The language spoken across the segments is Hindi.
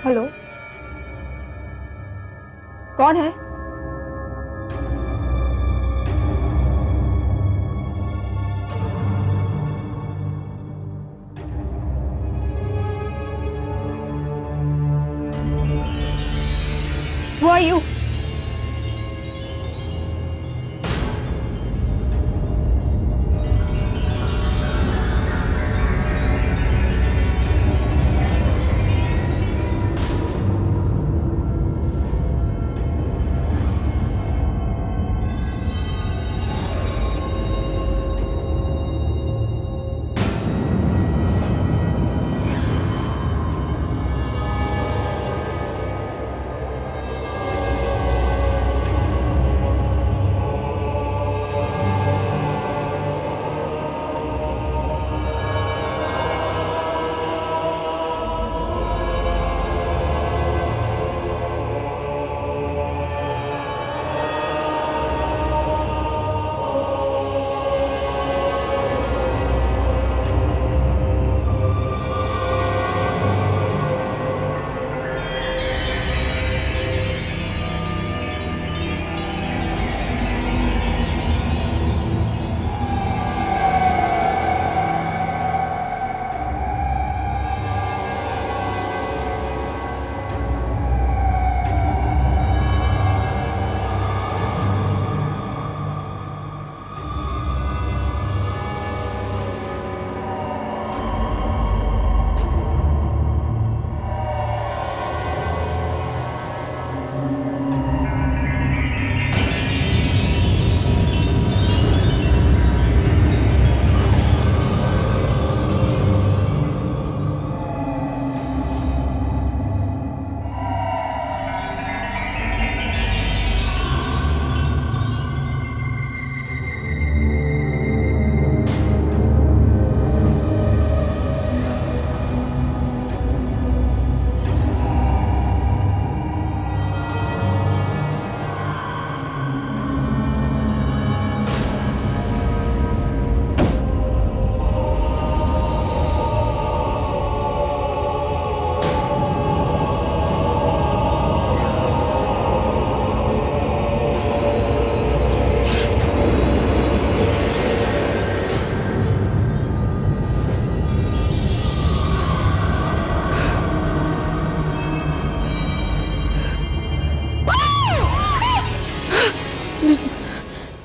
हेलो, कौन है? Who are you?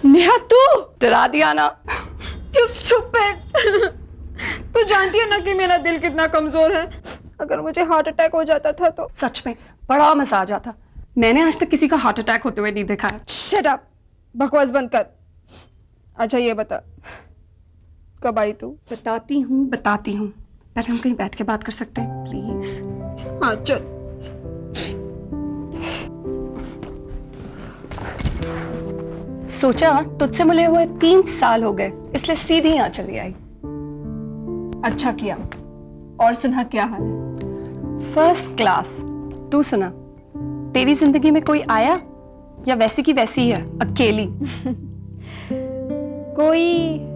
नेहा, तू डरा दिया ना। You stupid! तू जानती है ना कि मेरा दिल कितना कमजोर है। अगर मुझे हार्ट अटैक हो जाता था तो। सच में बड़ा मजा आ जाता। मैंने आज तक किसी का हार्ट अटैक होते हुए नहीं देखा है। Shut up! बकवास बंद कर। अच्छा ये बता, कब आई तू? बताती हूँ। पहले हम कहीं बैठ के बात कर सकते हैं प्लीज? हाँ चल। सोचा तुझसे मिले हुए 3 साल हो गए, इसलिए सीधी यहाँ चली आई। अच्छा किया। और सुना, क्या हाल है? First class. तू सुना, तेरी जिंदगी में कोई आया या वैसी की वैसी ही है, अकेली? कोई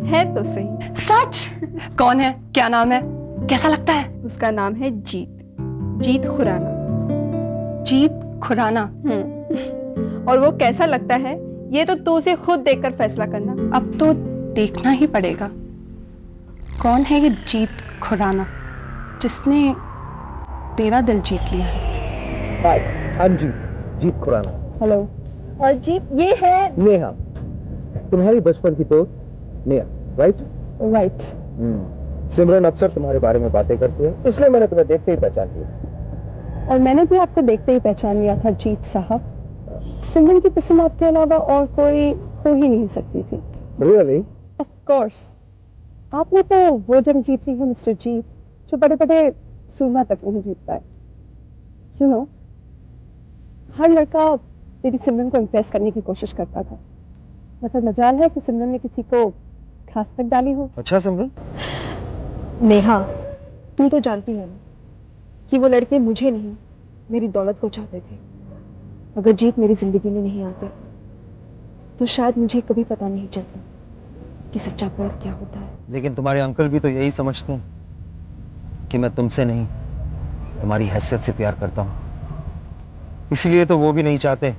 है तो सही। सच? कौन है? क्या नाम है? कैसा लगता है? उसका नाम है जीत खुराना। जीत खुराना? और वो कैसा लगता है ये तो तू उसे खुद देखकर फैसला करना। अब तो देखना ही पड़ेगा। कौन है ये जीत खुराना जिसने तेरा दिल जीत लिया है? हाय, I'm जीत खुराना। हेलो। और जीत ये है नेहा, तुम्हारी बचपन की दोस्त नेहा, राइट? राइट। सिमरन अक्सर तुम्हारे बारे में बातें करती है, इसलिए मैंने तुम्हें देखते ही पहचान लिया। और मैंने भी आपको देखते ही पहचान लिया था जीत साहब। सिमरन की पसंद आपके अलावा और कोई हो ही नहीं सकती थी। Really? Of course. आपने तो वो जंग जीत ली है मिस्टर जीत, जो बड़े बड़े सूरमा तक नहीं जीत पाए। यू नो, हर लड़का तेरी सिमरन को इम्प्रेस करने की कोशिश करता था, मगर मजाल है कि सिमरन ने किसी को खास तक डाली हो। अच्छा सिमरन? नेहा, तू तो जानती है ना कि वो लड़के मुझे नहीं, मेरी दौलत को चाहते थे। अगर जीत मेरी जिंदगी में नहीं आते तो शायद मुझे कभी पता नहीं चलता कि सच्चा प्यार क्या होता है। लेकिन तुम्हारे अंकल भी तो यही समझते हैं कि मैं तुमसे नहीं, तुम्हारी हैसियत से प्यार करता हूँ, इसलिए तो वो भी नहीं चाहते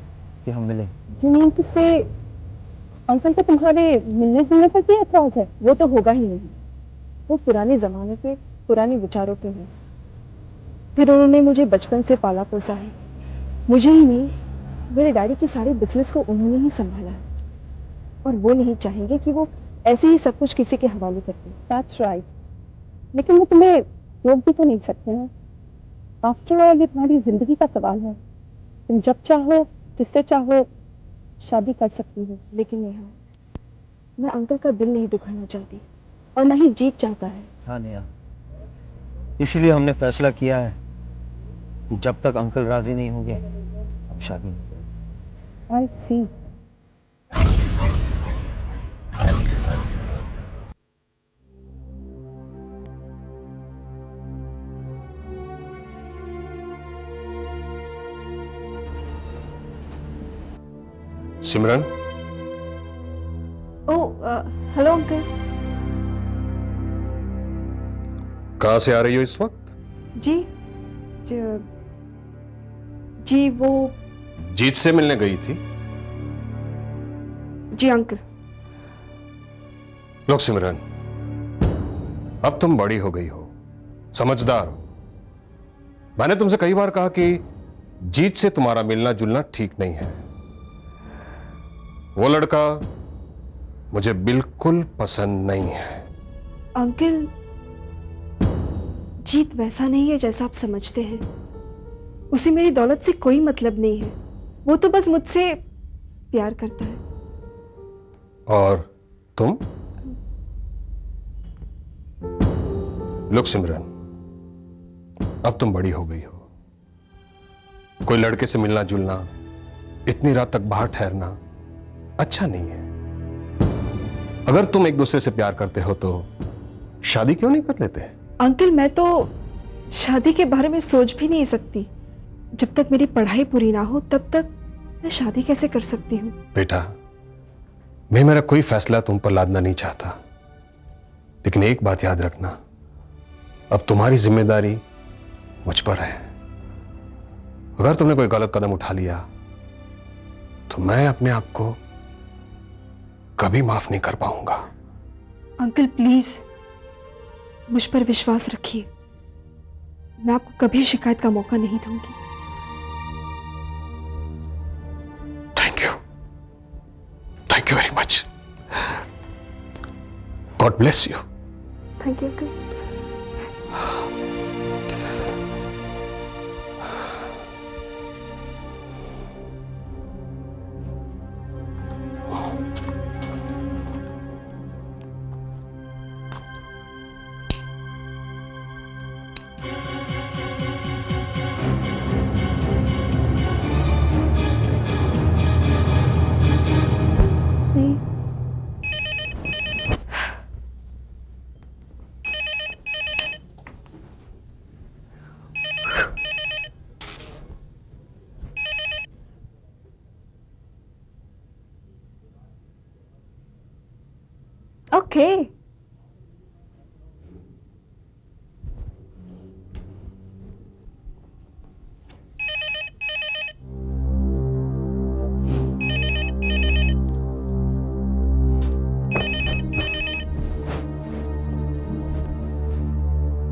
कि हम मिलें। You mean to say uncle को तुम्हारे मिलने जुलने पर भी एतराज है? वो तो होगा ही नहीं, वो पुराने जमाने के पुराने विचारों के हैं। फिर उन्होंने मुझे बचपन से पाला पोसा है, मुझे ही नहीं मेरे डैडी के सारे बिजनेस को उन्होंने ही संभाला है, और वो नहीं चाहेंगे कि वो ऐसे ही सब कुछ किसी के हवाले कर दे। That's right. लेकिन वो तुम्हें रोक भी तो नहीं सकते हैं। आफ्टर ऑल ये तुम्हारी जिंदगी का सवाल है, तुम जब चाहो जिससे चाहो शादी कर सकती हो। लेकिन नेहा, मैं अंकल का दिल नहीं दुखाना चाहती, और न ही जीत चाहता है। हाँ नेहा, इसलिए हमने फैसला किया है कि जब तक अंकल राजी नहीं होंगे अब शादी नहीं करेंगे। I see. Simran, hello uncle. कहां से आ रही हो इस वक्त? जी जी वो जीत से मिलने गई थी? जी अंकल। लोग सिमरन, अब तुम बड़ी हो गई हो, समझदार हो। मैंने तुमसे कई बार कहा कि जीत से तुम्हारा मिलना जुलना ठीक नहीं है। वो लड़का मुझे बिल्कुल पसंद नहीं है। अंकल, जीत वैसा नहीं है जैसा आप समझते हैं। उसे मेरी दौलत से कोई मतलब नहीं है, वो तो बस मुझसे प्यार करता है। और तुम? लोग सिमरन, अब तुम बड़ी हो गई हो। कोई लड़के से मिलना जुलना, इतनी रात तक बाहर ठहरना अच्छा नहीं है। अगर तुम एक दूसरे से प्यार करते हो तो शादी क्यों नहीं कर लेते? अंकल, मैं तो शादी के बारे में सोच भी नहीं सकती। जब तक मेरी पढ़ाई पूरी ना हो तब तक मैं शादी कैसे कर सकती हूँ? बेटा, मैं मेरा कोई फैसला तुम पर लादना नहीं चाहता, लेकिन एक बात याद रखना, अब तुम्हारी जिम्मेदारी मुझ पर है। अगर तुमने कोई गलत कदम उठा लिया तो मैं अपने आप को कभी माफ नहीं कर पाऊंगा। अंकल प्लीज मुझ पर विश्वास रखिए, मैं आपको कभी शिकायत का मौका नहीं दूंगी। Thank you very much. God bless you. Thank you uncle. Okay.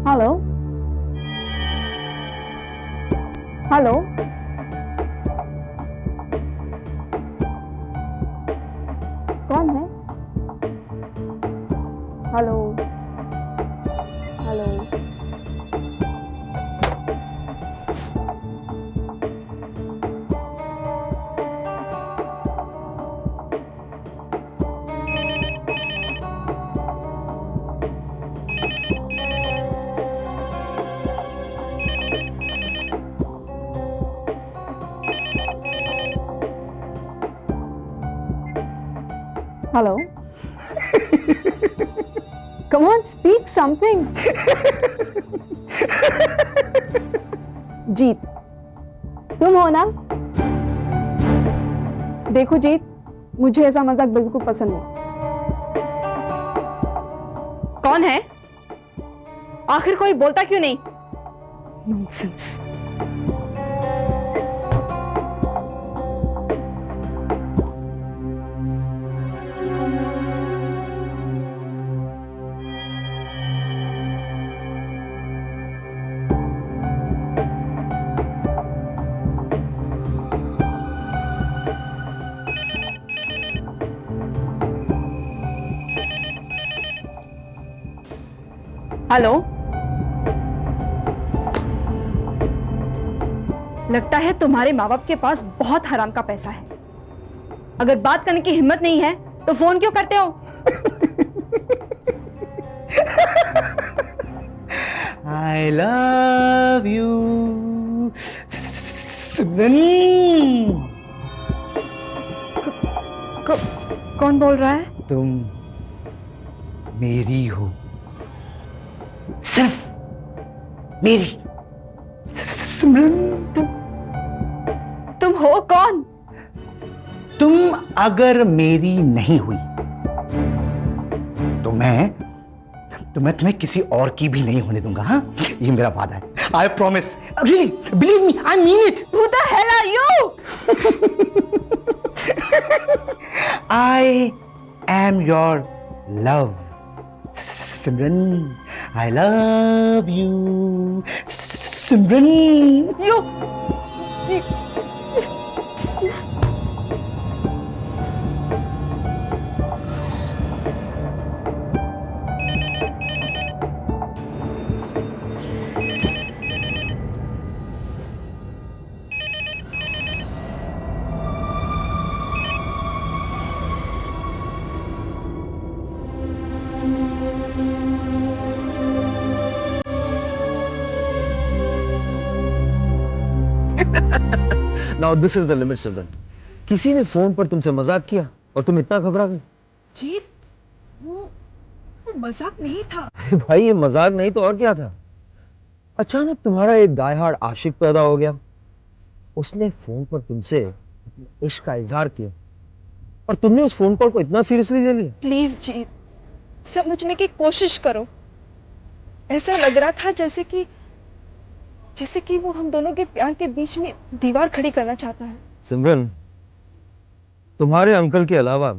Hello hello, कौन है? Hello hello, hello. Come on, speak something. जीत, तुम हो ना? देखो जीत, मुझे ऐसा मजाक बिल्कुल पसंद नहीं। कौन है? आखिर कोई बोलता क्यों नहीं? नॉनसेंस। हेलो, लगता है तुम्हारे माँ बाप के पास बहुत हराम का पैसा है। अगर बात करने की हिम्मत नहीं है तो फोन क्यों करते हो? I love you, सिमरन। कौन बोल रहा है? तुम मेरी हो, सिर्फ मेरी। सिमरन, तुम हो कौन? तुम अगर मेरी नहीं हुई तो मैं तुम्हें किसी और की भी नहीं होने दूंगा। हाँ, ये मेरा वादा है। I promise, really, believe me, I mean it. Who the hell are you? I am your love, Simran. I love you, Simran. You. Now this is the limit Simran. किसी ने फोन पर तुमसे मजाक किया और तुम इतना घबरा गए। जीत, वो मजाक नहीं था। अरे भाई, ये मजाक नहीं तो और क्या था। अचानक तुम्हारा एक डाई हार्ड आशिक पैदा हो गया। उसने फोन पर तुमसे अपने इश्क का इजहार किया और तुमने उस फोन कॉल को इतना सीरियसली ले लिया। प्लीज जीत, समझने की कोशिश करो। ऐसा लग रहा था जैसे कि वो हम दोनों के प्यार के बीच में दीवार खड़ी करना चाहता है। सिमरन, तुम्हारे अंकल के अलावा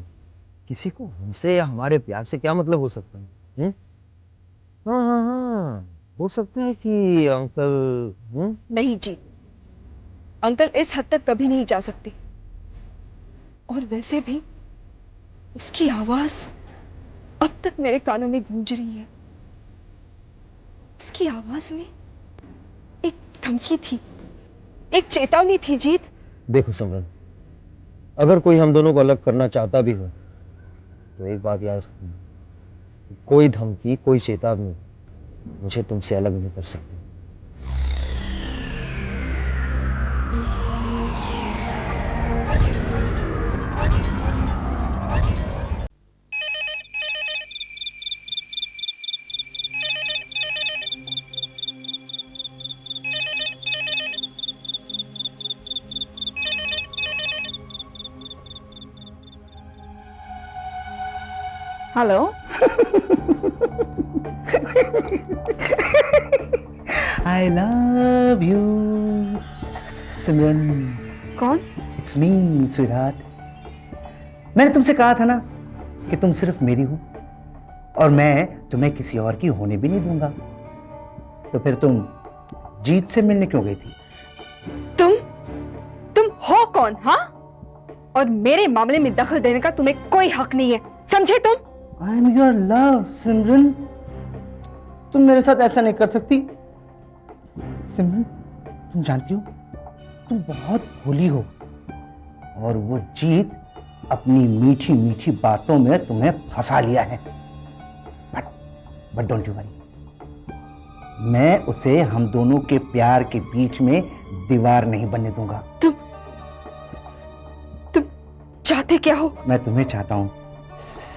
किसी को हमसे या हमारे प्यार से क्या मतलब हो सकता है? हाँ हाँ हाँ, हो सकता है कि अंकल। नहीं जीत, अंकल इस हद तक कभी नहीं जा सकते। और वैसे भी उसकी आवाज अब तक मेरे कानों में गूंज रही है। उसकी आवाज में एक धमकी थी, एक चेतावनी थी। जीत, देखो सिमरन, अगर कोई हम दोनों को अलग करना चाहता भी हो तो एक बात याद रखना, कोई धमकी, कोई चेतावनी मुझे तुमसे अलग नहीं कर सकती। हेलो। I love you, सिमरन। कौन? It's me, sweetheart। मैंने तुमसे कहा था ना कि तुम सिर्फ मेरी हो और मैं तुम्हें किसी और की होने भी नहीं दूंगा। तो फिर तुम जीत से मिलने क्यों गई थी? तुम हो कौन? हाँ, और मेरे मामले में दखल देने का तुम्हें कोई हक नहीं है, समझे तुम? I am your love, सिमरन। तुम मेरे साथ ऐसा नहीं कर सकती। सिमरन, तुम जानती हो तुम बहुत भोली हो और वो जीत अपनी मीठी मीठी बातों में तुम्हें फंसा लिया है। बट डोंट यू वरी, मैं उसे हम दोनों के प्यार के बीच में दीवार नहीं बनने दूंगा। तुम चाहते क्या हो? मैं तुम्हें चाहता हूं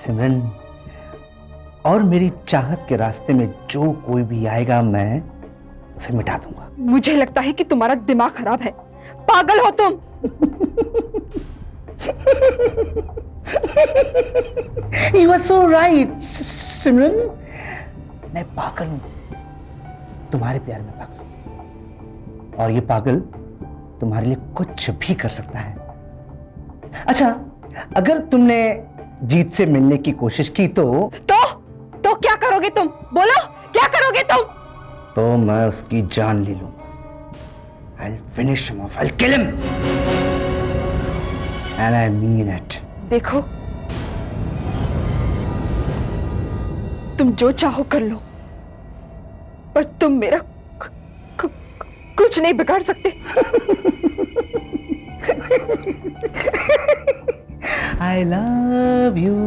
सिमरन, और मेरी चाहत के रास्ते में जो कोई भी आएगा मैं उसे मिटा दूंगा। मुझे लगता है कि तुम्हारा दिमाग खराब है, पागल हो तुम। You are so right, सिमरन। मैं पागल हूं, तुम्हारे प्यार में पागल हूं। और ये पागल तुम्हारे लिए कुछ भी कर सकता है। अच्छा, अगर तुमने जीत से मिलने की कोशिश की तो क्या करोगे तुम? बोलो, क्या करोगे तुम? तो मैं उसकी जान ले लूंगा। I'll finish him off. I'll kill him. And I mean it. देखो, तुम जो चाहो कर लो, पर तुम मेरा कुछ नहीं बिगाड़ सकते। I love you.